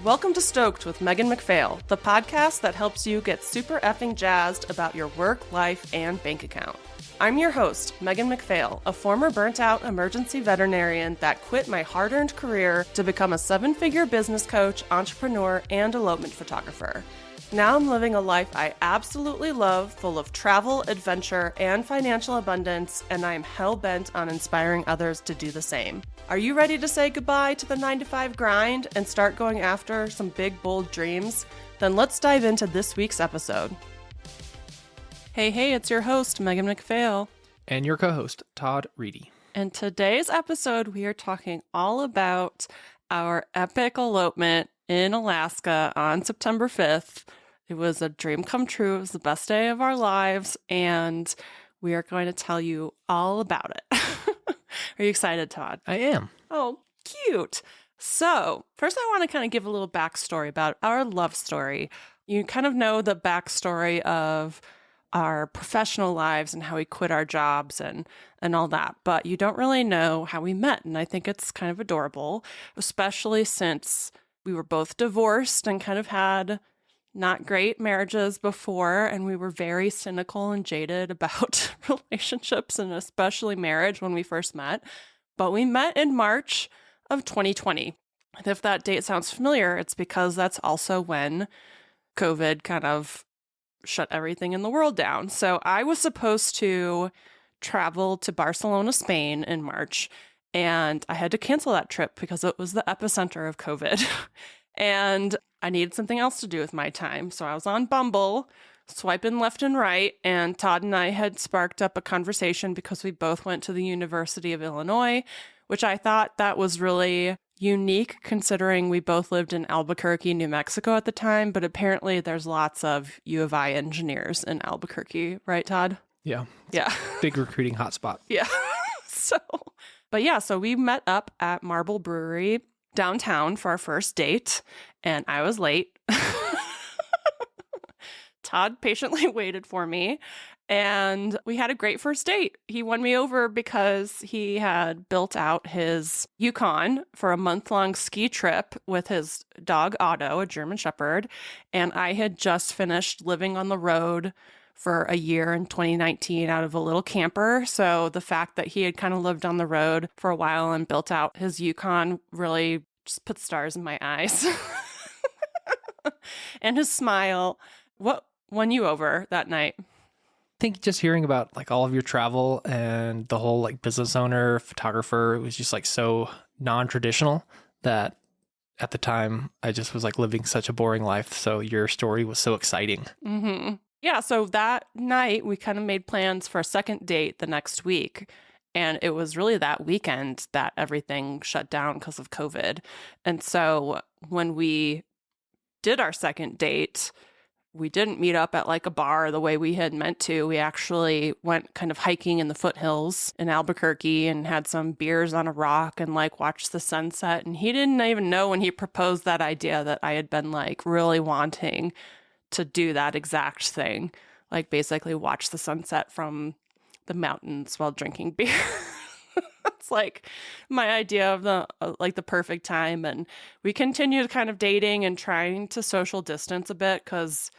Welcome to Stoked with Megan McPhail, the podcast that helps you get super effing jazzed about your work, life, and bank account. I'm your host, Megan McPhail, a former burnt-out emergency veterinarian that quit my hard-earned career to become a seven-figure business coach, entrepreneur, and elopement photographer. Now I'm living a life I absolutely love, full of travel, adventure, and financial abundance, and I am hell-bent on inspiring others to do the same. Are you ready to say goodbye to the 9-to-5 grind and start going after some big, bold dreams? Then let's dive into this week's episode. Hey, it's your host, Megan McPhail. And your co-host, Todd Reedy. In today's episode, we are talking all about our epic elopement in Alaska on September 5th. It was a dream come true. It was the best day of our lives, and we are going to tell you all about it. Are you excited, Todd? I am. Oh, cute. So, first I want to kind of give a little backstory about our love story. You kind of know the backstory of our professional lives and how we quit our jobs and all that, but you don't really know how we met, and I think it's kind of adorable, especially since we were both divorced and kind of had not great marriages before, and we were very cynical and jaded about relationships and especially marriage when we first met. But we met in March of 2020. And if that date sounds familiar, it's because that's also when COVID kind of shut everything in the world down. So I was supposed to travel to Barcelona, Spain in March, and I had to cancel that trip because it was the epicenter of COVID. And I needed something else to do with my time. So I was on Bumble, swiping left and right, and Todd and I had sparked up a conversation because we both went to the University of Illinois, which I thought that was really unique considering we both lived in Albuquerque, New Mexico at the time, but apparently there's lots of U of I engineers in Albuquerque, right, Todd? Yeah. Yeah. Big recruiting hotspot. Yeah. So we met up at Marble Brewery downtown for our first date, and I was late. Todd patiently waited for me, and we had a great first date. He won me over because he had built out his Yukon for a month-long ski trip with his dog Otto, a German Shepherd, and I had just finished living on the road for a year in 2019 out of a little camper. So the fact that he had kind of lived on the road for a while and built out his Yukon really just put stars in my eyes. And his smile. What won you over that night? I think just hearing about like all of your travel and the whole like business owner, photographer, it was just like so non-traditional that at the time I just was like living such a boring life. So your story was so exciting. Mm-hmm. Yeah, so that night we kind of made plans for a second date the next week. And it was really that weekend that everything shut down because of COVID. And so when we did our second date, we didn't meet up at like a bar the way we had meant to. We actually went kind of hiking in the foothills in Albuquerque and had some beers on a rock and like watched the sunset. And he didn't even know when he proposed that idea that I had been like really wanting to do that exact thing, like basically watch the sunset from the mountains while drinking beer. It's like my idea of the like the perfect time. And we continued kind of dating and trying to social distance a bit because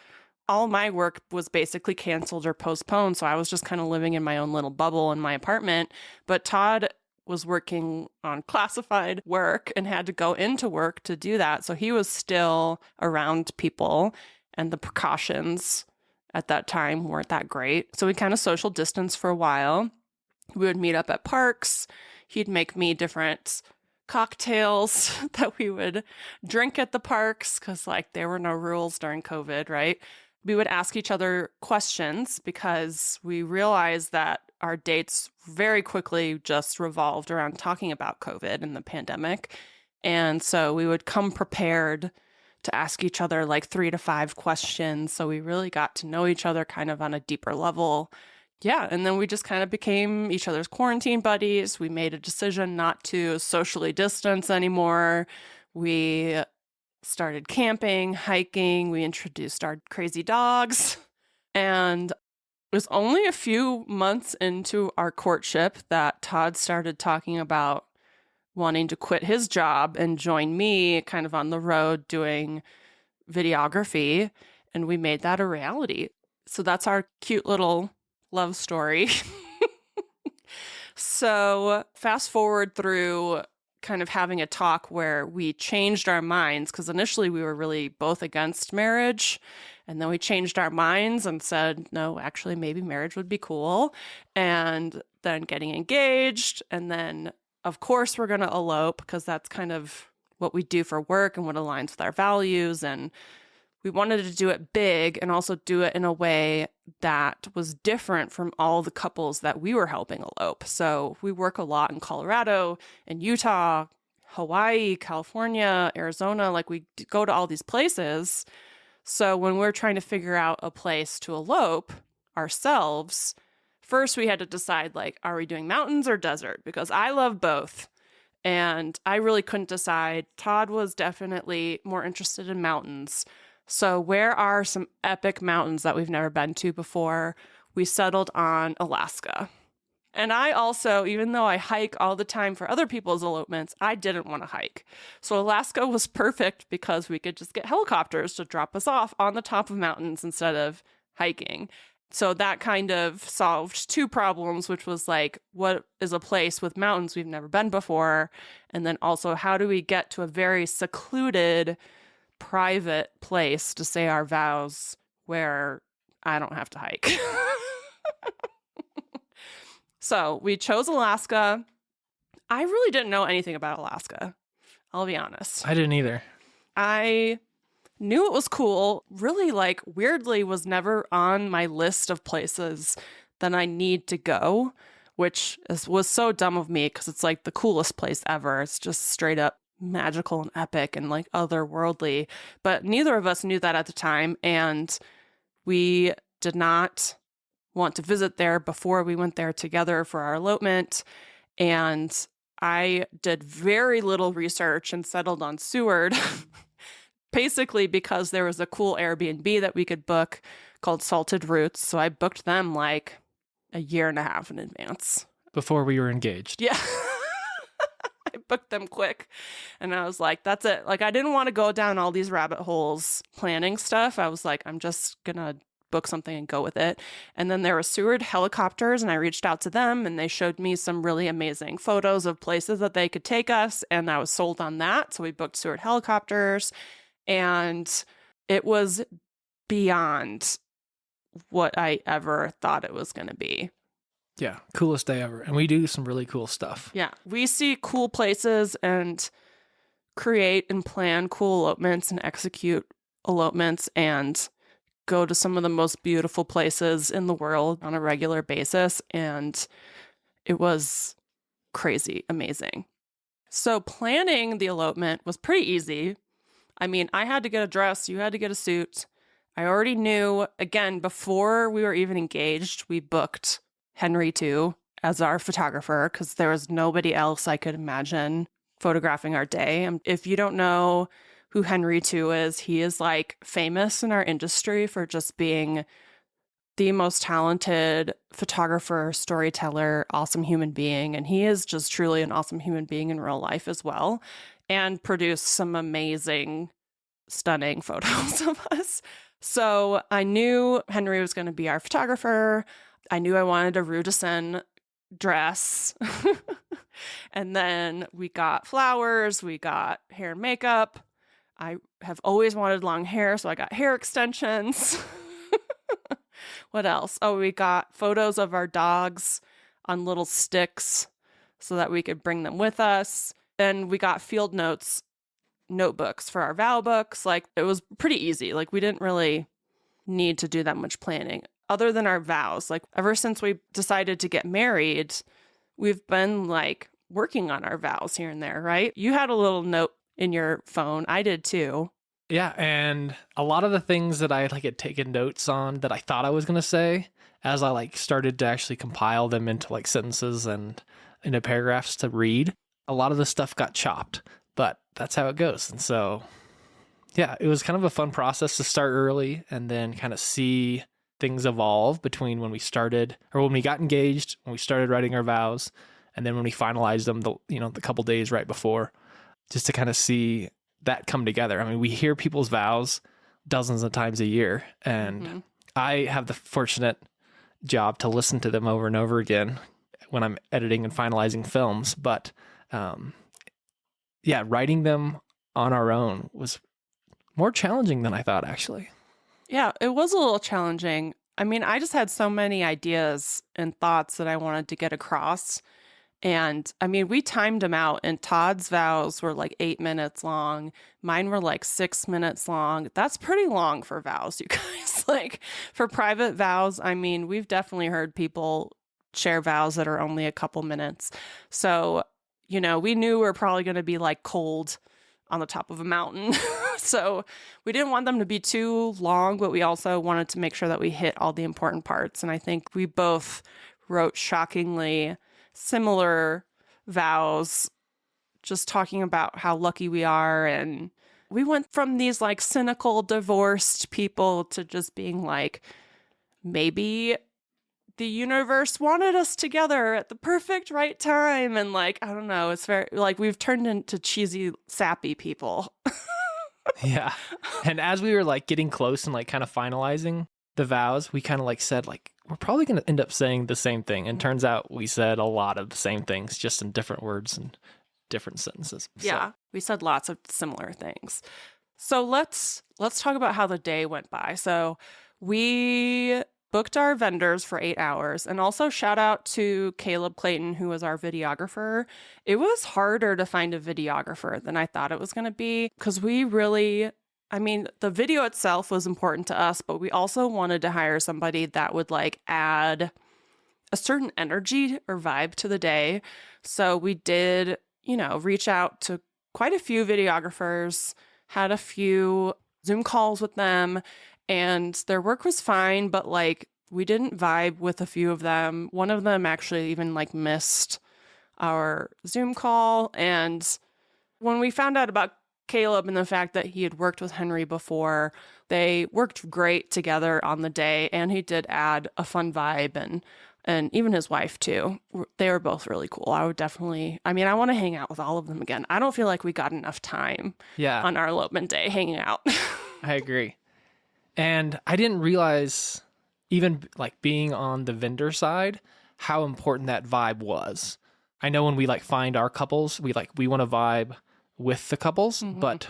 all my work was basically canceled or postponed. So I was just kind of living in my own little bubble in my apartment. But Todd was working on classified work and had to go into work to do that. So he was still around people, and the precautions at that time weren't that great. So we kind of social distanced for a while. We would meet up at parks. He'd make me different cocktails that we would drink at the parks because like there were no rules during COVID, right? We would ask each other questions because we realized that our dates very quickly just revolved around talking about COVID and the pandemic. And so we would come prepared to ask each other like 3 to 5 questions. So we really got to know each other kind of on a deeper level. Yeah. And then we just kind of became each other's quarantine buddies. We made a decision not to socially distance anymore. We started camping, hiking. We introduced our crazy dogs. And it was only a few months into our courtship that Todd started talking about wanting to quit his job and join me kind of on the road doing videography. And we made that a reality. So that's our cute little love story. So fast forward through kind of having a talk where we changed our minds, because initially we were really both against marriage. And then we changed our minds and said, no, actually, maybe marriage would be cool. And then getting engaged. And then, of course, we're going to elope, because that's kind of what we do for work and what aligns with our values. And we wanted to do it big and also do it in a way that was different from all the couples that we were helping elope. So we work a lot in Colorado and Utah, Hawaii, California, Arizona. Like, we go to all these places. So when we're trying to figure out a place to elope ourselves, first we had to decide, like, are we doing mountains or desert? Because I love both. And I really couldn't decide. Todd was definitely more interested in mountains. So where are some epic mountains that we've never been to before? We settled on Alaska. And I also, even though I hike all the time for other people's elopements, I didn't want to hike. So Alaska was perfect because we could just get helicopters to drop us off on the top of mountains instead of hiking. So that kind of solved two problems, which was like, what is a place with mountains we've never been before? And then also, how do we get to a very secluded, private place to say our vows where I don't have to hike? So we chose Alaska. I really didn't know anything about Alaska, I'll be honest. I didn't either. I knew it was cool. Really, like, weirdly was never on my list of places that I need to go, which was so dumb of me, because it's like the coolest place ever. It's just straight up magical and epic and like otherworldly. But neither of us knew that at the time, and we did not want to visit there before we went there together for our elopement. And I did very little research and settled on Seward, basically because there was a cool Airbnb that we could book called Salted Roots. So I booked them like a year and a half in advance. Before we were engaged. Yeah. I booked them quick. And I was like, that's it. Like, I didn't want to go down all these rabbit holes planning stuff. I was like, I'm just going to book something and go with it. And then there was Seward Helicopters, and I reached out to them, and they showed me some really amazing photos of places that they could take us. And I was sold on that. So we booked Seward Helicopters, and it was beyond what I ever thought it was going to be. Yeah, coolest day ever. And we do some really cool stuff. Yeah, we see cool places and create and plan cool elopements and execute elopements and go to some of the most beautiful places in the world on a regular basis. And it was crazy amazing. So planning the elopement was pretty easy. I mean, I had to get a dress, you had to get a suit. I already knew, again, before we were even engaged, we booked Henry Tieu as our photographer, because there was nobody else I could imagine photographing our day. And if you don't know who Henry Tieu is, he is like famous in our industry for just being the most talented photographer, storyteller, awesome human being. And he is just truly an awesome human being in real life as well, and produced some amazing, stunning photos of us. So I knew Henry was going to be our photographer. I knew I wanted a Rue de Seine dress. And then we got flowers, we got hair and makeup. I have always wanted long hair, so I got hair extensions. What else? Oh, we got photos of our dogs on little sticks so that we could bring them with us. Then we got field notebooks for our vow books. Like, it was pretty easy. Like, we didn't really need to do that much planning other than our vows. Like, ever since we decided to get married, we've been like working on our vows here and there, right? You had a little note in your phone. I did too. Yeah, and a lot of the things that I like had taken notes on that I thought I was going to say, as I like started to actually compile them into like sentences and into paragraphs to read, a lot of the stuff got chopped, but that's how it goes. And so, yeah, it was kind of a fun process to start early and then kind of see things evolve between when we started, or when we got engaged, when we started writing our vows, And then when we finalized them, the couple days right before, just to kind of see that come together. I mean, we hear people's vows dozens of times a year, and I have the fortunate job to listen to them over and over again when I'm editing and finalizing films. But writing them on our own was more challenging than I thought, actually. Yeah, it was a little challenging. I mean, I just had so many ideas and thoughts that I wanted to get across. And I mean, we timed them out, and Todd's vows were like 8 minutes long. Mine were like 6 minutes long. That's pretty long for vows, you guys. Like for private vows, I mean, we've definitely heard people share vows that are only a couple minutes. So, we knew we were probably going to be like cold on the top of a mountain. So we didn't want them to be too long, but we also wanted to make sure that we hit all the important parts. And I think we both wrote shockingly similar vows, just talking about how lucky we are. And we went from these like cynical divorced people to just being like, maybe the universe wanted us together at the perfect right time. And like, I don't know, it's very like we've turned into cheesy, sappy people. Yeah. And as we were like getting close and like kind of finalizing the vows, we kind of like said like, we're probably going to end up saying the same thing. And turns out we said a lot of the same things, just in different words and different sentences. Yeah, we said lots of similar things. So let's talk about how the day went by. So we booked our vendors for 8 hours, and also shout out to Caleb Clayton, who was our videographer. It was harder to find a videographer than I thought it was going to be, because the video itself was important to us, but we also wanted to hire somebody that would like add a certain energy or vibe to the day. So we did, reach out to quite a few videographers, had a few Zoom calls with them, and their work was fine, but like we didn't vibe with a few of them. One of them actually even like missed our Zoom call. And when we found out about Caleb and the fact that he had worked with Henry before, they worked great together on the day, and he did add a fun vibe, and even his wife too. They were both really cool. I want to hang out with all of them again. I don't feel like we got enough time on our elopement day hanging out. I agree. And I didn't realize, even like being on the vendor side, how important that vibe was. I know when we like find our couples, we want to vibe with the couples, but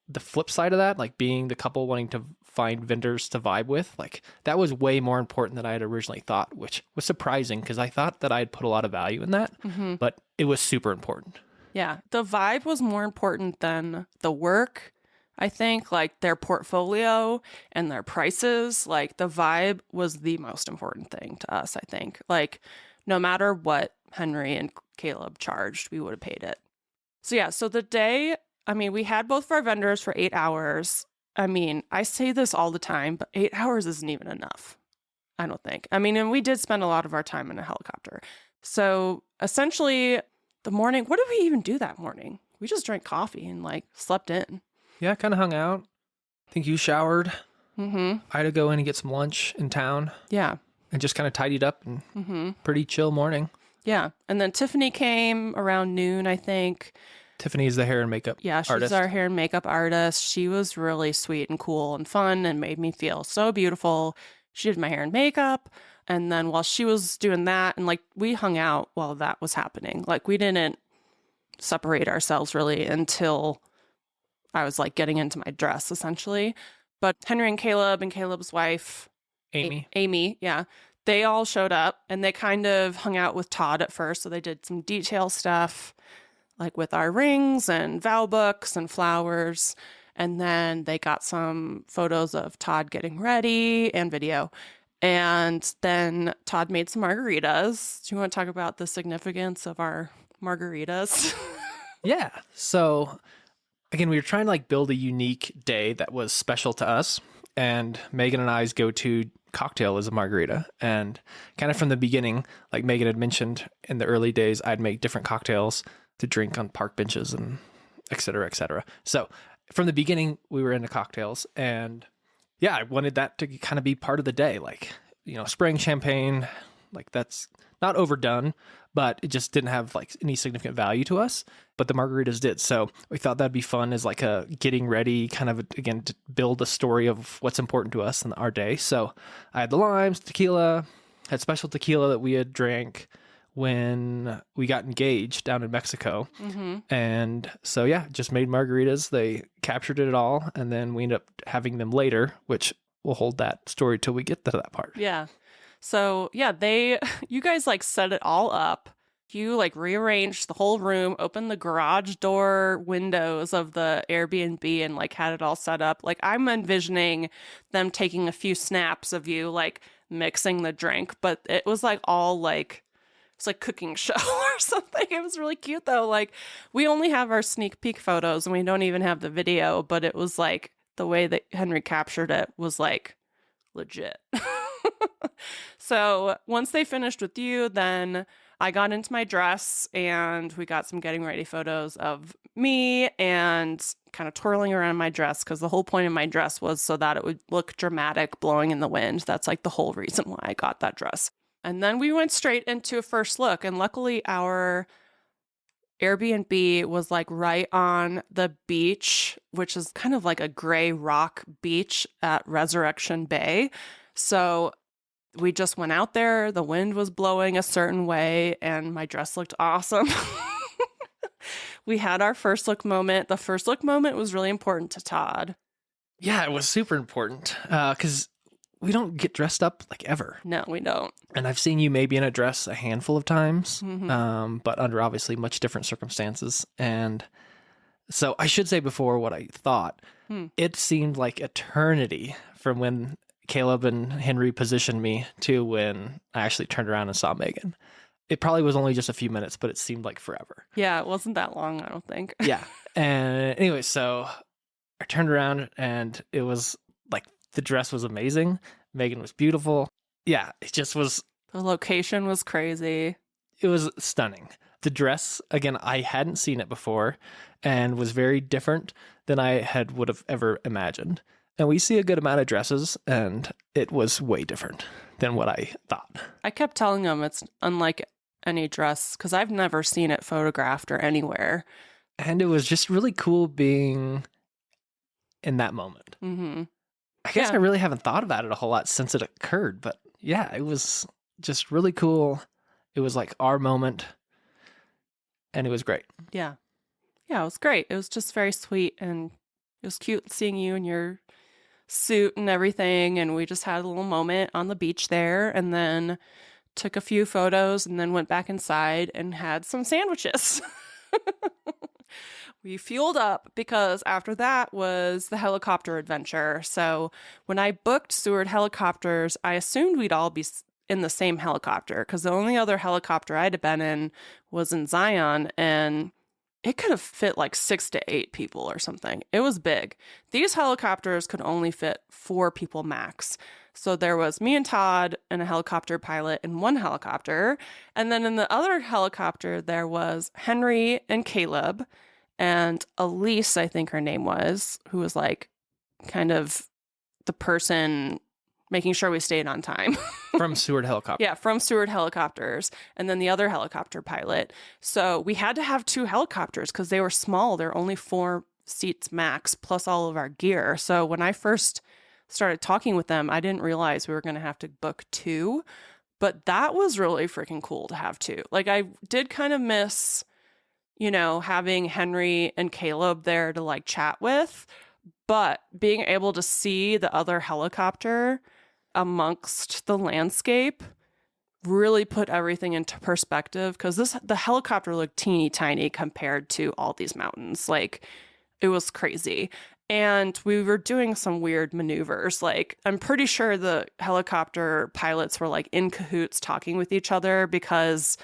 the flip side of that, like being the couple wanting to find vendors to vibe with, like that was way more important than I had originally thought, which was surprising because I thought that I had put a lot of value in that, but it was super important. Yeah, the vibe was more important than the work. I think like their portfolio and their prices, like the vibe was the most important thing to us, I think. Like no matter what Henry and Caleb charged, we would have paid it. So yeah, so the day, we had both of our vendors for 8 hours. I say this all the time, but 8 hours isn't even enough, I don't think. And we did spend a lot of our time in a helicopter. So essentially the morning, what did we even do that morning? We just drank coffee and like slept in. Yeah, kind of hung out. I think you showered. I had to go in and get some lunch in town. Yeah. And just kind of tidied up and pretty chill morning. Yeah. And then Tiffany came around noon, I think. Tiffany is the hair and makeup artist. Yeah, she's our hair and makeup artist. She was really sweet and cool and fun and made me feel so beautiful. She did my hair and makeup. And then while she was doing that, and like we hung out while that was happening. Like we didn't separate ourselves really until I was like getting into my dress essentially. But Henry and Caleb's wife, Amy, yeah, they all showed up and they kind of hung out with Todd at first. So they did some detail stuff like with our rings and vow books and flowers. And then they got some photos of Todd getting ready and video. And then Todd made some margaritas. Do you want to talk about the significance of our margaritas? Yeah. So again, we were trying to like build a unique day that was special to us. And Megan and I's go-to cocktail is a margarita. And kind of from the beginning, like Megan had mentioned in the early days, I'd make different cocktails to drink on park benches and et cetera, et cetera. So from the beginning, we were into cocktails. And yeah, I wanted that to kind of be part of the day. Like, spraying champagne, Like that's not overdone, but it just didn't have like any significant value to us. But the margaritas did. So we thought that'd be fun as like a getting ready kind of, again, to build a story of what's important to us in our day. So I had the limes, tequila, had special tequila that we had drank when we got engaged down in Mexico. And so, yeah, just made margaritas. They captured it all. And then we ended up having them later, which we'll hold that story till we get to that part. Yeah. So yeah, you guys like set it all up. You like rearranged the whole room, opened the garage door windows of the Airbnb and like had it all set up. Like I'm envisioning them taking a few snaps of you like mixing the drink, but it was like all like, it's like cooking show or something. It was really cute though. Like we only have our sneak peek photos and we don't even have the video, but it was like the way that Henry captured it was like legit. So once they finished with you, then I got into my dress and we got some getting ready photos of me and kind of twirling around my dress, because the whole point of my dress was so that it would look dramatic blowing in the wind. That's like the whole reason why I got that dress. And then we went straight into a first look. And luckily our Airbnb was like right on the beach, which is kind of like a gray rock beach at Resurrection Bay. So we just went out there. The wind was blowing a certain way and my dress looked awesome. We had our first look moment. The first look moment was really important to Todd. Yeah, it was super important because we don't get dressed up like ever. No, we don't. And I've seen you maybe in a dress a handful of times, but under obviously much different circumstances. And so I should say before what I thought, it seemed like eternity from when Caleb and Henry positioned me to when I actually turned around and saw Megan. It probably was only just a few minutes, but it seemed like forever. Yeah, it wasn't that long, I don't think. Yeah. And anyway, so I turned around and it was like the dress was amazing. Megan was beautiful. Yeah, it just was. The location was crazy. It was stunning. The dress, again, I hadn't seen it before and was very different than I would have ever imagined. And we see a good amount of dresses, and it was way different than what I thought. I kept telling them it's unlike any dress because I've never seen it photographed or anywhere. And it was just really cool being in that moment. I guess I really haven't thought about it a whole lot since it occurred, but yeah, it was just really cool. It was like our moment, and it was great. Yeah. Yeah, it was great. It was just very sweet, and it was cute seeing you in your suit and everything, and we just had a little moment on the beach there, and then took a few photos, and then went back inside and had some sandwiches. We fueled up because after that was the helicopter adventure. So when I booked Seward Helicopters, I assumed we'd all be in the same helicopter because the only other helicopter I'd been in was in Zion, and it could have fit like 6 to 8 people or something. It was big. These helicopters could only fit 4 people max. So there was me and Todd and a helicopter pilot in one helicopter. And then in the other helicopter, there was Henry and Caleb and Elise, I think her name was, who was like kind of the person making sure we stayed on time. From Seward Helicopters. Yeah, from Seward Helicopters. And then the other helicopter pilot. So we had to have 2 helicopters because they were small. They're only 4 seats max plus all of our gear. So when I first started talking with them, I didn't realize we were going to have to book 2. But that was really freaking cool to have 2. Like I did kind of miss, having Henry and Caleb there to like chat with. But being able to see the other helicopter amongst the landscape really put everything into perspective, because the helicopter looked teeny tiny compared to all these mountains. Like it was crazy. And we were doing some weird maneuvers. Like I'm pretty sure the helicopter pilots were like in cahoots talking with each other, because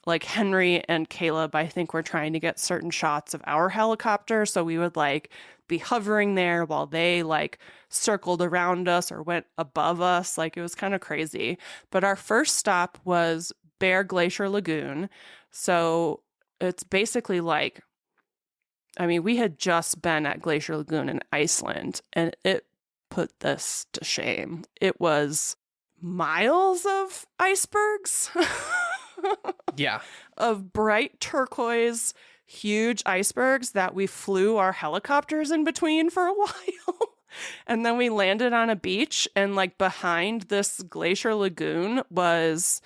like Henry and Caleb, I think, were trying to get certain shots of our helicopter. So we would like be hovering there while they like circled around us or went above us. Like it was kind of crazy. But our first stop was Bear Glacier Lagoon. So it's basically like, we had just been at Glacier Lagoon in Iceland, and it put this to shame. It was miles of icebergs. Yeah. Of bright turquoise, huge icebergs that we flew our helicopters in between for a while. And then we landed on a beach, and like behind this glacier lagoon was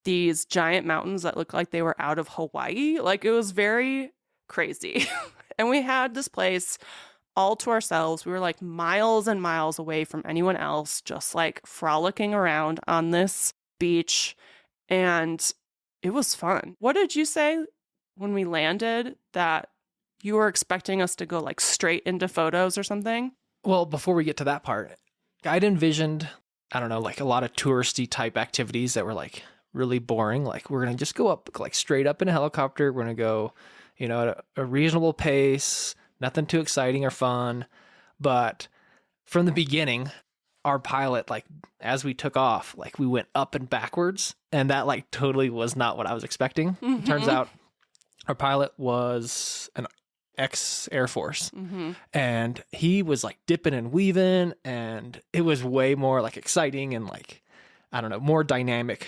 these giant mountains that looked like they were out of Hawaii. Like, it was very crazy. And we had this place all to ourselves. We were like miles and miles away from anyone else, just like frolicking around on this beach. And it was fun. What did you say when we landed, that you were expecting us to go like straight into photos or something? Well, before we get to that part, I'd envisioned, I don't know, like a lot of touristy type activities that were like really boring. Like, we're going to just go up, like straight up in a helicopter. We're going to go, at a reasonable pace, nothing too exciting or fun. But from the beginning, our pilot, like as we took off, like we went up and backwards, and that like totally was not what I was expecting. Mm-hmm. Turns out our pilot was an ex-Air Force, and he was like dipping and weaving, and it was way more like exciting and like, I don't know, more dynamic.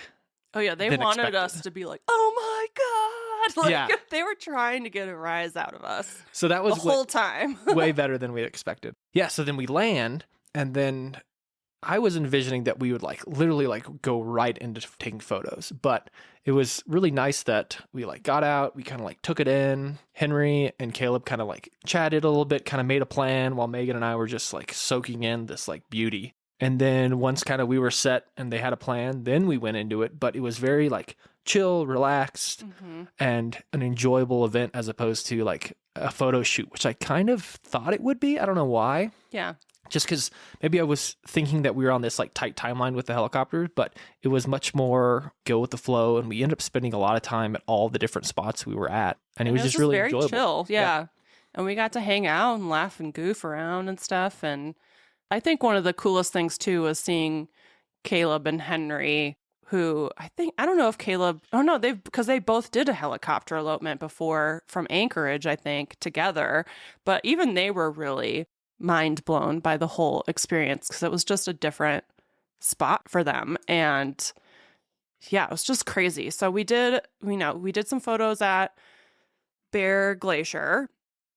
Oh yeah, they wanted us to be like, oh my God. Like, yeah. They were trying to get a rise out of us. So that was the whole time. way better than we expected. Yeah, so then we land, and then I was envisioning that we would like literally like go right into taking photos, but it was really nice that we like got out, we kind of like took it in. Henry and Caleb kind of like chatted a little bit, kind of made a plan, while Megan and I were just like soaking in this like beauty. And then once kind of we were set and they had a plan, then we went into it, but it was very like chill, relaxed, and an enjoyable event, as opposed to like a photo shoot, which I kind of thought it would be. I don't know why. Yeah. Just because maybe I was thinking that we were on this like tight timeline with the helicopter, but it was much more go with the flow. And we ended up spending a lot of time at all the different spots we were at. And it was just really very enjoyable. Chill. Yeah. And we got to hang out and laugh and goof around and stuff. And I think one of the coolest things too was seeing Caleb and Henry, who I don't know if Caleb, because they both did a helicopter elopement before from Anchorage, I think, together. But even they were really mind blown by the whole experience, because it was just a different spot for them. And yeah, it was just crazy. So we did some photos at Bear Glacier,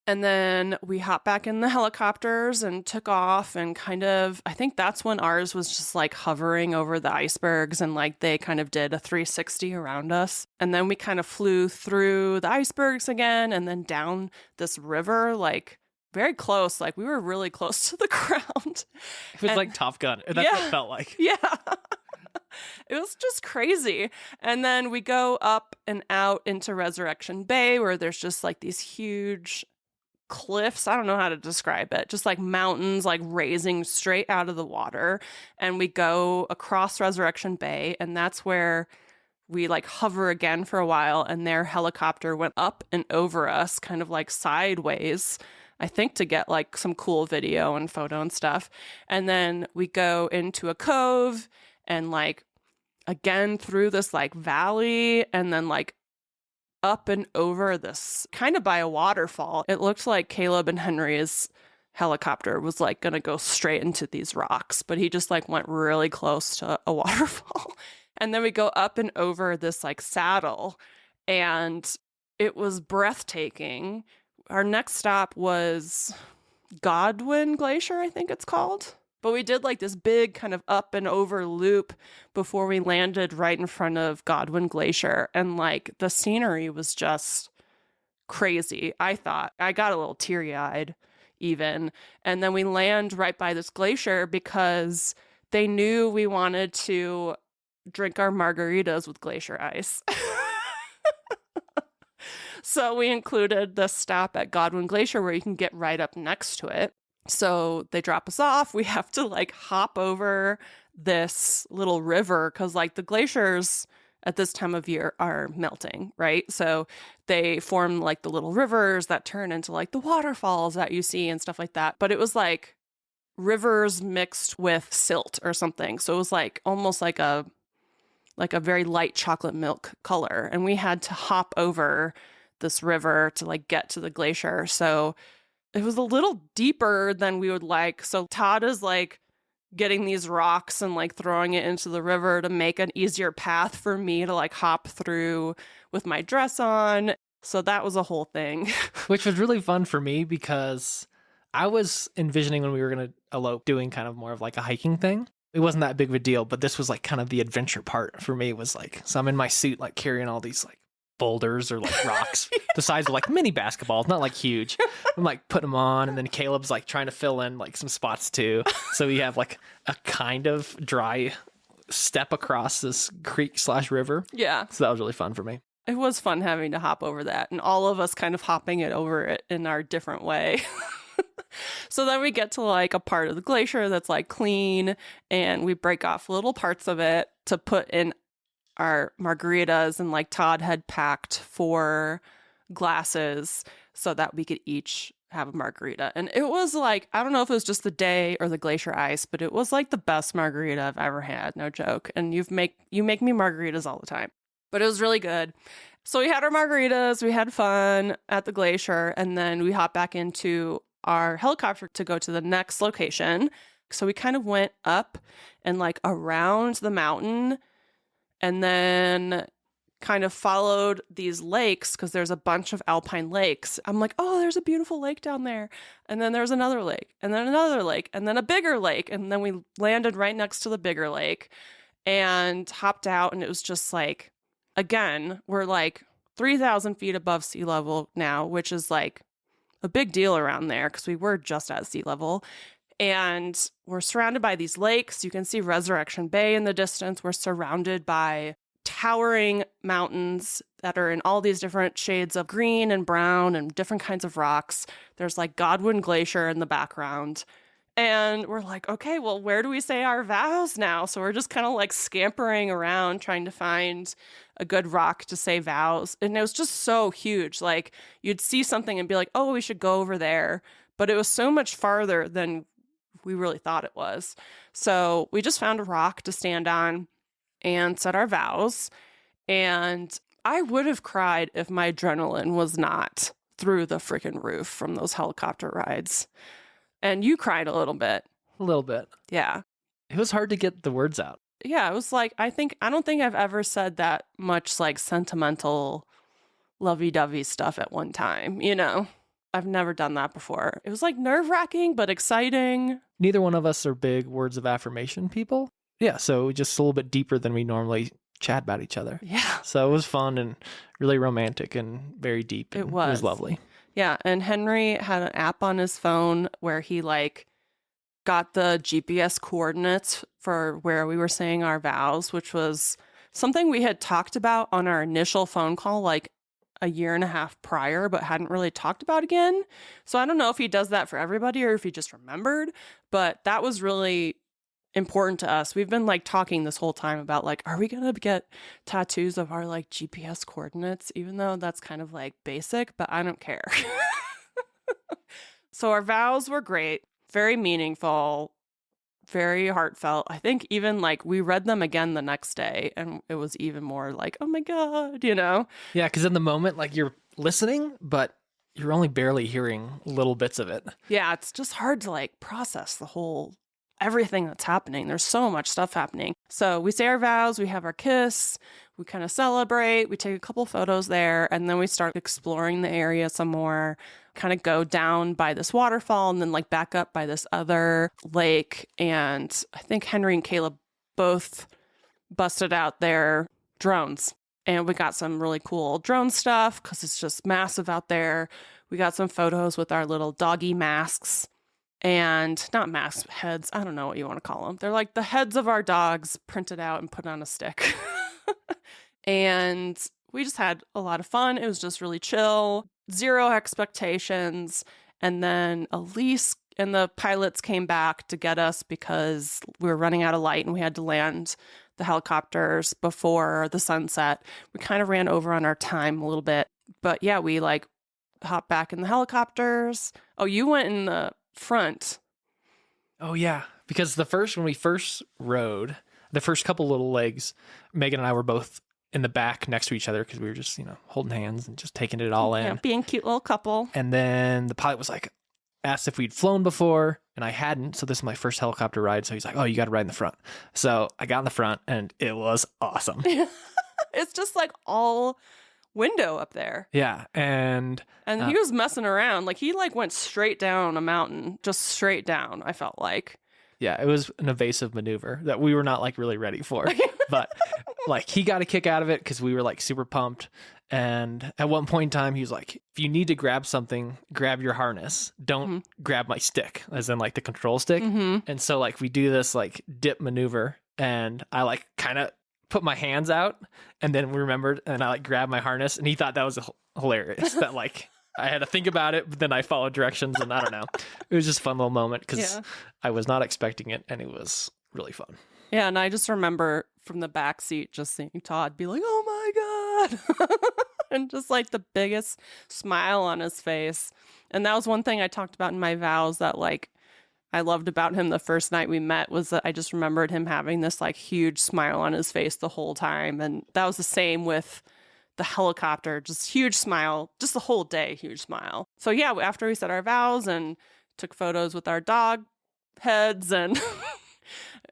and then we hopped back in the helicopters and took off, and kind of, I think that's when ours was just like hovering over the icebergs, and like they kind of did a 360 around us. And then we kind of flew through the icebergs again, and then down this river, like very close. Like, we were really close to the ground. It was like Top Gun. That's what it felt like. Yeah. It was just crazy. And then we go up and out into Resurrection Bay, where there's just like these huge cliffs. I don't know how to describe it. Just like mountains, like raising straight out of the water. And we go across Resurrection Bay, and that's where we like hover again for a while. And their helicopter went up and over us, kind of like sideways, I think, to get like some cool video and photo and stuff. And then we go into a cove, and like again through this like valley, and then like up and over this kind of by a waterfall. It looked like Caleb and Henry's helicopter was like gonna go straight into these rocks, but he just like went really close to a waterfall. And then we go up and over this like saddle, and it was breathtaking. Our next stop was Godwin Glacier, I think it's called. But we did like this big kind of up and over loop before we landed right in front of Godwin Glacier. And like the scenery was just crazy. I thought I got a little teary-eyed even. And then we land right by this glacier because they knew we wanted to drink our margaritas with glacier ice. So we included the stop at Godwin Glacier where you can get right up next to it. So they drop us off. We have to like hop over this little river because like the glaciers at this time of year are melting, right? So they form like the little rivers that turn into like the waterfalls that you see and stuff like that. But it was like rivers mixed with silt or something. So it was like almost like a very light chocolate milk color. And we had to hop over this river to like get to the glacier. So it was a little deeper than we would like. So Todd is like getting these rocks and like throwing it into the river to make an easier path for me to like hop through with my dress on. So that was a whole thing. Which was really fun for me because I was envisioning when we were going to elope doing kind of more of like a hiking thing. It wasn't that big of a deal, but this was like kind of the adventure part for me was like, so I'm in my suit, like carrying all these like boulders or like rocks the size of like mini basketballs, not like huge. I'm like putting them on, and then Caleb's like trying to fill in like some spots too. So we have like a kind of dry step across this creek/river. Yeah. So that was really fun for me. It was fun having to hop over that, and all of us kind of hopping it over it in our different way. So then we get to like a part of the glacier that's like clean, and we break off little parts of it to put in our margaritas, and like Todd had packed 4 glasses so that we could each have a margarita. And it was like, I don't know if it was just the day or the glacier ice, but it was like the best margarita I've ever had, no joke. And you make me margaritas all the time. But it was really good. So we had our margaritas, we had fun at the glacier, and then we hopped back into our helicopter to go to the next location. So we kind of went up and like around the mountain, and then kind of followed these lakes because there's a bunch of alpine lakes. I'm like, oh, there's a beautiful lake down there. And then there's another lake, and then another lake, and then a bigger lake. And then we landed right next to the bigger lake and hopped out. And it was just like, again, we're like 3,000 feet above sea level now, which is like a big deal around there because we were just at sea level. And we're surrounded by these lakes. You can see Resurrection Bay in the distance. We're surrounded by towering mountains that are in all these different shades of green and brown and different kinds of rocks. There's like Godwin Glacier in the background. And we're like, okay, well, where do we say our vows now? So we're just kind of like scampering around trying to find a good rock to say vows. And it was just so huge. Like you'd see something and be like, oh, we should go over there. But it was so much farther than we really thought it was. So we just found a rock to stand on and said our vows. And I would have cried if my adrenaline was not through the freaking roof from those helicopter rides. And you cried a little bit. A little bit. Yeah. It was hard to get the words out. Yeah, it was like, I don't think I've ever said that much like sentimental lovey-dovey stuff at one time, you know? I've never done that before. It was like nerve-wracking, but exciting. Neither one of us are big words of affirmation people. Yeah, so just a little bit deeper than we normally chat about each other. Yeah. So it was fun and really romantic and very deep. It was. It was lovely. Yeah, and Henry had an app on his phone where he like got the GPS coordinates for where we were saying our vows, which was something we had talked about on our initial phone call like a year and a half prior, but hadn't really talked about again. So I don't know if he does that for everybody or if he just remembered, but that was really important to us. We've been like talking this whole time about like, are we going to get tattoos of our like GPS coordinates, even though that's kind of like basic, but I don't care. So our vows were great, very meaningful, very heartfelt. I think even like we read them again the next day and it was even more like, oh my God, you know? Yeah, because in the moment, like you're listening, but you're only barely hearing little bits of it. Yeah, it's just hard to like process the whole everything that's happening. There's so much stuff happening. So we say our vows, we have our kiss, we kind of celebrate, we take a couple photos there, and then we start exploring the area some more, kind of go down by this waterfall and then like back up by this other lake. And I think Henry and Caleb both busted out their drones. And we got some really cool drone stuff because it's just massive out there. We got some photos with our little doggy masks. And not mask heads, I don't know what you want to call them. They're like the heads of our dogs printed out and put on a stick. And we just had a lot of fun. It was just really chill, zero expectations. And then Elise and the pilots came back to get us because we were running out of light and we had to land the helicopters before the sunset. We kind of ran over on our time a little bit. But yeah, we like hopped back in the helicopters. Oh, you went in the front. Oh yeah, because when we first rode, the first couple little legs, Megan and I were both in the back next to each other because we were just, holding hands and just taking it all in. Yeah, being cute little couple. And then the pilot was like, asked if we'd flown before, and I hadn't. So this is my first helicopter ride. So he's like, oh, you got to ride in the front. So I got in the front, and it was awesome. It's just like all window up there. Yeah. And he was messing around. Like he like went straight down a mountain, just straight down, I felt like. Yeah, it was an evasive maneuver that we were not like really ready for. But like he got a kick out of it because we were like super pumped. And at one point in time, he was like, if you need to grab something, grab your harness. Don't grab my stick, as in like the control stick. And so like we do this like dip maneuver, and I like kind of put my hands out, and then we remembered, and I like grabbed my harness, and he thought that was hilarious that like I had to think about it, but then I followed directions, and I don't know. It was just a fun little moment because I was not expecting it, and it was really fun. Yeah, and I just remember from the back seat just seeing Todd be like, oh my God. And just like the biggest smile on his face. And that was one thing I talked about in my vows that like I loved about him the first night we met, was that I just remembered him having this like huge smile on his face the whole time. And that was the same with the helicopter, just huge smile, just the whole day, huge smile. So yeah, after we said our vows and took photos with our dog heads and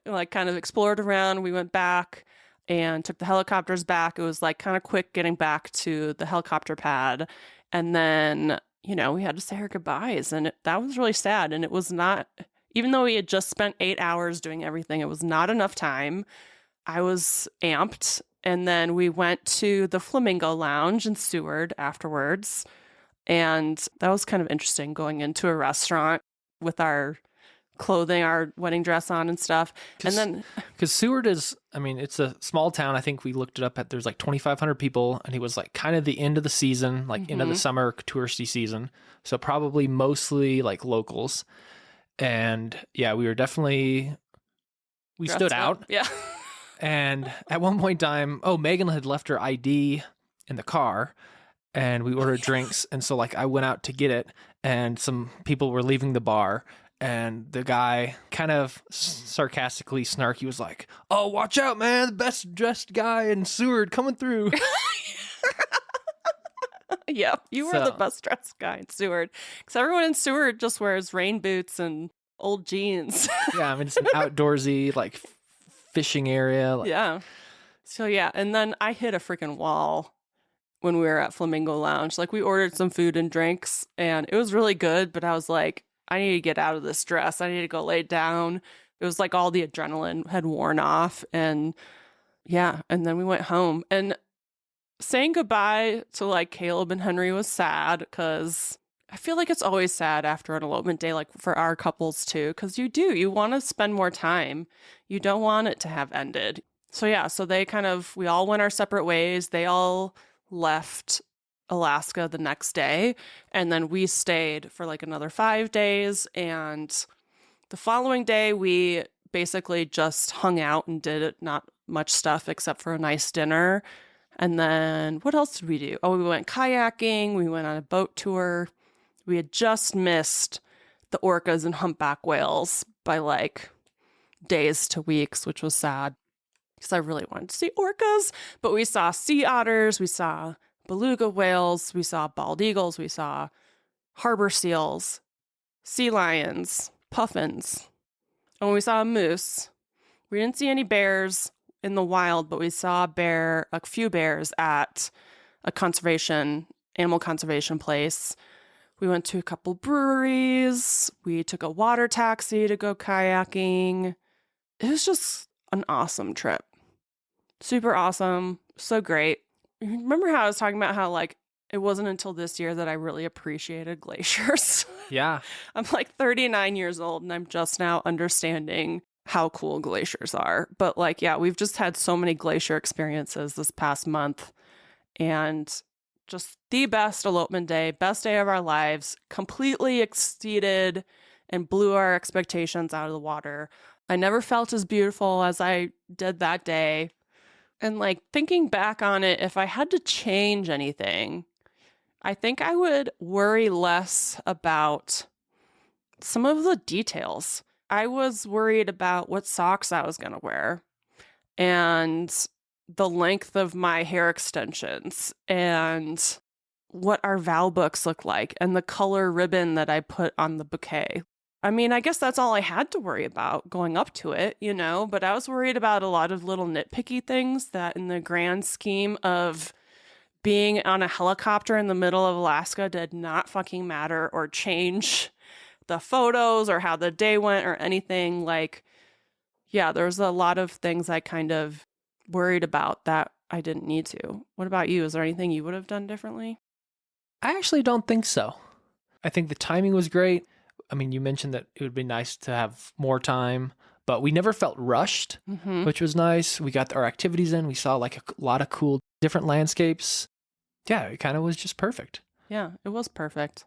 like kind of explored around, we went back and took the helicopters back. It was like kind of quick getting back to the helicopter pad. And then, you know, we had to say our goodbyes, and that was really sad. And it was not, even though we had just spent 8 hours doing everything, it was not enough time. I was amped. And then we went to the Flamingo Lounge in Seward afterwards. And that was kind of interesting, going into a restaurant with our clothing, our wedding dress on and stuff. And then because Seward is, I mean, it's a small town. I think we looked it up at, there's like 2,500 people, and it was like kind of the end of the season, like end of the summer touristy season. So probably mostly like locals. And yeah, we were definitely, we stood out. Yeah. And at one point in time, Megan had left her ID in the car, and we ordered drinks. And so like I went out to get it, and some people were leaving the bar. And the guy kind of sarcastically snarky was like, oh, watch out, man. The best dressed guy in Seward coming through. Yeah, you were the best dressed guy in Seward. Because everyone in Seward just wears rain boots and old jeans. Yeah, I mean, it's an outdoorsy, like, fishing area. Like... Yeah. So, yeah. And then I hit a freaking wall when we were at Flamingo Lounge. Like, we ordered some food and drinks, and it was really good. But I was like, I need to get out of this dress. I need to go lay down. It was like all the adrenaline had worn off. And yeah, and then we went home. And saying goodbye to like Caleb and Henry was sad, because I feel like it's always sad after an elopement day, like for our couples too, because you want to spend more time. You don't want it to have ended. So yeah, so we all went our separate ways. They all left Alaska the next day, and then we stayed for like another 5 days, and the following day we basically just hung out and did not much stuff except for a nice dinner. And then what else did we do? We went kayaking, we went on a boat tour. We had just missed the orcas and humpback whales by like days to weeks, which was sad because I really wanted to see orcas. But we saw sea otters, we saw beluga whales, we saw bald eagles, we saw harbor seals, sea lions, puffins, and we saw a moose. We didn't see any bears in the wild, but we saw a few bears at a animal conservation place. We went to a couple breweries. We took a water taxi to go kayaking. It was just an awesome trip. Super awesome. So great. Remember how I was talking about how like it wasn't until this year that I really appreciated glaciers? Yeah. I'm like 39 years old, and I'm just now understanding how cool glaciers are. But like, yeah, we've just had so many glacier experiences this past month, and just the best elopement day, best day of our lives, completely exceeded and blew our expectations out of the water. I never felt as beautiful as I did that day. And like thinking back on it, if I had to change anything, I think I would worry less about some of the details. I was worried about what socks I was going to wear and the length of my hair extensions and what our vow books look like and the color ribbon that I put on the bouquet. I mean, I guess that's all I had to worry about going up to it, you know, but I was worried about a lot of little nitpicky things that in the grand scheme of being on a helicopter in the middle of Alaska did not fucking matter or change the photos or how the day went or anything. Like, yeah, there's a lot of things I kind of worried about that I didn't need to. What about you? Is there anything you would have done differently? I actually don't think so. I think the timing was great. I mean, you mentioned that it would be nice to have more time, but we never felt rushed, which was nice. We got our activities in. We saw like a lot of cool different landscapes. Yeah, it kind of was just perfect. Yeah, it was perfect.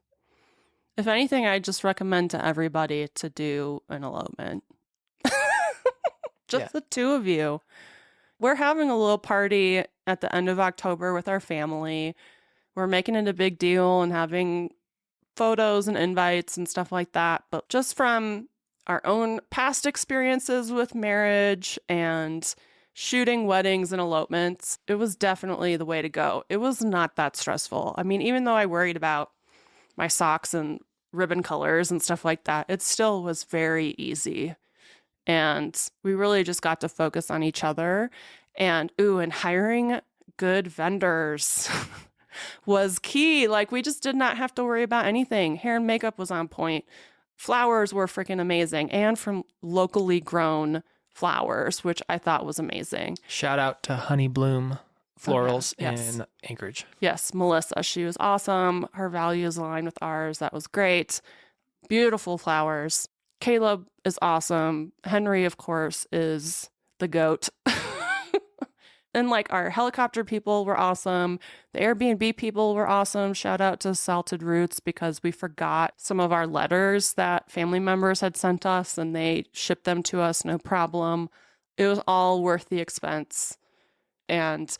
If anything, I just recommend to everybody to do an elopement. Just the two of you. We're having a little party at the end of October with our family. We're making it a big deal and having photos and invites and stuff like that. But just from our own past experiences with marriage and shooting weddings and elopements, it was definitely the way to go. It was not that stressful. I mean, even though I worried about my socks and ribbon colors and stuff like that, it still was very easy. And we really just got to focus on each other. And hiring good vendors was key. Like, we just did not have to worry about anything. Hair and makeup was on point. Flowers were freaking amazing, and from locally grown flowers, which I thought was amazing. Shout out to Honeybloom Florals in Anchorage. Yes, Melissa. She was awesome. Her values aligned with ours. That was great. Beautiful flowers. Caleb is awesome. Henry, of course, is the GOAT. And like our helicopter people were awesome. The Airbnb people were awesome. Shout out to Salted Roots, because we forgot some of our letters that family members had sent us and they shipped them to us, no problem. It was all worth the expense. And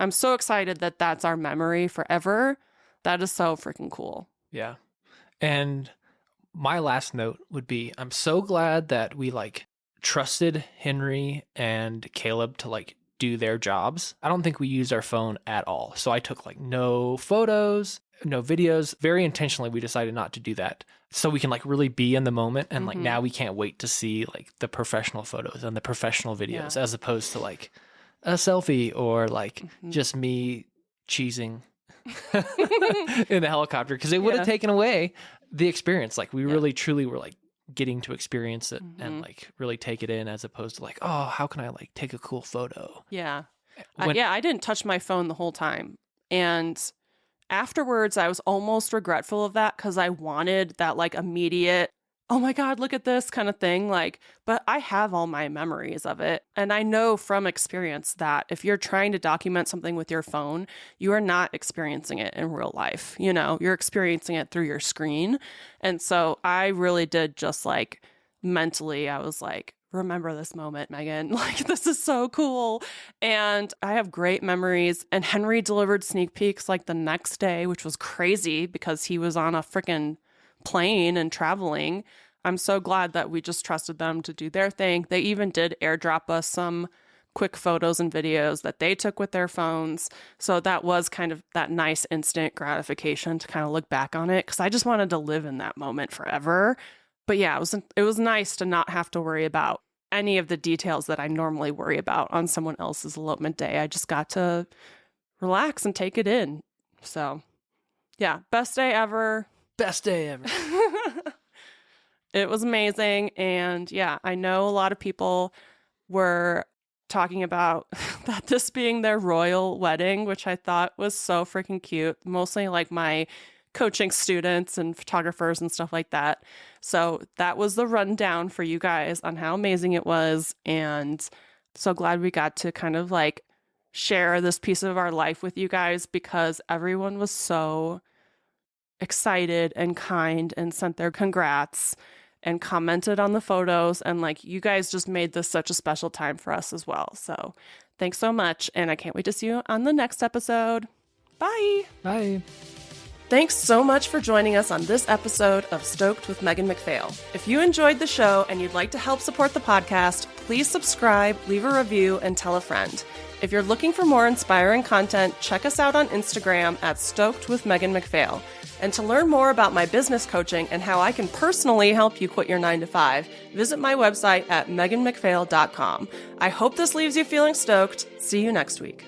I'm so excited that that's our memory forever. That is so freaking cool. Yeah. And my last note would be, I'm so glad that we like trusted Henry and Caleb to like do their jobs. I don't think we used our phone at all. So I took like no photos, no videos. Very intentionally, we decided not to do that. So we can like really be in the moment. And like now we can't wait to see like the professional photos and the professional videos, as opposed to like a selfie or like just me cheesing in the helicopter, because it would have taken away the experience. Like we really truly were like getting to experience it and like really take it in, as opposed to like, oh, how can I like take a cool photo? Yeah. I didn't touch my phone the whole time. And afterwards, I was almost regretful of that, because I wanted that like immediate, oh my God, look at this kind of thing. Like, but I have all my memories of it. And I know from experience that if you're trying to document something with your phone, you are not experiencing it in real life. You know, you're experiencing it through your screen. And so I really did just like mentally, I was like, remember this moment, Megan. Like, this is so cool. And I have great memories. And Henry delivered sneak peeks like the next day, which was crazy because he was on a freaking plane and traveling. I'm so glad that we just trusted them to do their thing. They even did airdrop us some quick photos and videos that they took with their phones. So that was kind of that nice instant gratification to kind of look back on it, because I just wanted to live in that moment forever. But yeah, it was nice to not have to worry about any of the details that I normally worry about on someone else's elopement day. I just got to relax and take it in. So yeah, best day ever. Best day ever. It was amazing. And yeah, I know a lot of people were talking about that this being their royal wedding, which I thought was so freaking cute. Mostly like my coaching students and photographers and stuff like that. So that was the rundown for you guys on how amazing it was. And so glad we got to kind of like share this piece of our life with you guys, because everyone was so excited and kind and sent their congrats and commented on the photos. And like, you guys just made this such a special time for us as well. So thanks so much. And I can't wait to see you on the next episode. Bye. Bye. Thanks so much for joining us on this episode of Stoked with Megan McPhail. If you enjoyed the show and you'd like to help support the podcast, please subscribe, leave a review, and tell a friend. If you're looking for more inspiring content, check us out on Instagram at Stoked with Megan McPhail. And to learn more about my business coaching and how I can personally help you quit your 9-to-5, visit my website at meganmcphail.com. I hope this leaves you feeling stoked. See you next week.